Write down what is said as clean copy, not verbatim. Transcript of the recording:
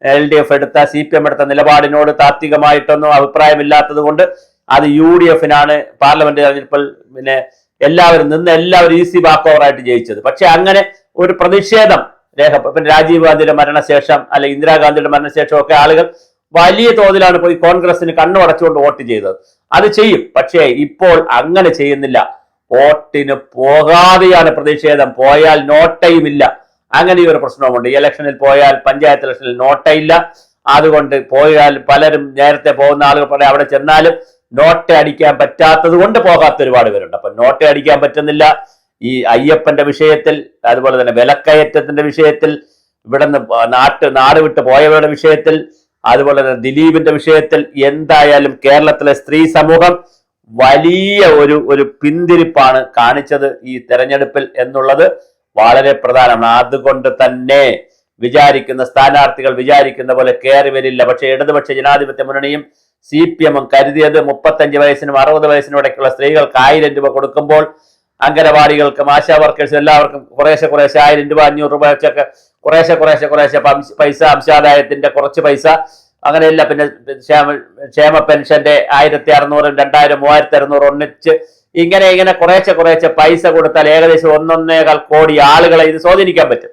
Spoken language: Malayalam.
LDF എടുത്ത CPM എടുത്ത നിലപാടിനോട് താത്വികമായിട്ടൊന്നും അഭിപ്രായമില്ലാത്തത് കൊണ്ട് അത് UDF-നാണ് പാർലമെന്റ് തെരഞ്ഞെടുപ്പിൽ പിന്നെ എല്ലാവരും ഈസി വാക്ക് ഓവറായിട്ട് ജയിച്ചത്. പക്ഷെ അങ്ങനെ ഒരു പ്രതിഷേധം പിന്നെ രാജീവ് ഗാന്ധിയുടെ മരണശേഷം അല്ലെങ്കിൽ ഇന്ദിരാഗാന്ധിയുടെ മരണശേഷം ഒക്കെ ആളുകൾ വലിയ തോതിലാണ് പോയി കോൺഗ്രസിന് കണ്ണുടച്ചുകൊണ്ട് വോട്ട് ചെയ്തത്. അത് ചെയ്യും, പക്ഷേ ഇപ്പോൾ അങ്ങനെ ചെയ്യുന്നില്ല. വോട്ടിന് പോകാതെയാണ് പ്രതിഷേധം. പോയാൽ നോട്ടയുമില്ല. അങ്ങനെ ഒരു പ്രശ്നവുമുണ്ട്. ഈ ഇലക്ഷനിൽ പോയാൽ പഞ്ചായത്ത് ഇലക്ഷനിൽ നോട്ടയില്ല. അതുകൊണ്ട് പോയാൽ പലരും നേരത്തെ പോകുന്ന ആളുകൾ പറയാം അവിടെ ചെന്നാലും നോട്ട അടിക്കാൻ പറ്റാത്തത് കൊണ്ട് പോകാത്ത ഒരുപാട് പേരുണ്ട്. അപ്പൊ നോട്ട അടിക്കാൻ പറ്റുന്നില്ല. ഈ അയ്യപ്പന്റെ വിഷയത്തിൽ, അതുപോലെ തന്നെ വിലക്കയറ്റത്തിന്റെ വിഷയത്തിൽ, ഇവിടുന്ന് നാട് വിട്ട് പോയവരുടെ വിഷയത്തിൽ, അതുപോലെ തന്നെ ദിലീപിന്റെ വിഷയത്തിൽ എന്തായാലും കേരളത്തിലെ സ്ത്രീ സമൂഹം വലിയ ഒരു പിന്തിരിപ്പാണ് കാണിച്ചത് ഈ തെരഞ്ഞെടുപ്പിൽ എന്നുള്ളത് വളരെ പ്രധാനമാണ്. അതുകൊണ്ട് തന്നെ വിചാരിക്കുന്ന സ്ഥാനാർത്ഥികൾ വിചാരിക്കുന്ന പോലെ കയറി വരില്ല. പക്ഷേ ഇടതുപക്ഷ ജനാധിപത്യ മുന്നണിയും CPM-ഉം കരുതിയത് 35 വയസ്സിനും 60 വയസ്സിനും ഇടയ്ക്കുള്ള സ്ത്രീകൾക്ക് 1000 രൂപ കൊടുക്കുമ്പോൾ അംഗനവാടികൾക്കും ആശാ വർക്കേഴ്സും എല്ലാവർക്കും കുറേശ്ശെ 1000 രൂപ 500 രൂപ വെച്ചൊക്കെ കുറേശ്ശെ പൈസ, അംശാദായത്തിന്റെ കുറച്ച് പൈസ, അങ്ങനെയല്ല. പിന്നെ ക്ഷേമ പെൻഷന്റെ 1600, 2000, 3600 ഒന്നിച്ച് ഇങ്ങനെ കുറേശ്ശെ പൈസ കൊടുത്താൽ ഏകദേശം 1.25 കോടി ആളുകളെ ഇത് സ്വാധീനിക്കാൻ പറ്റും.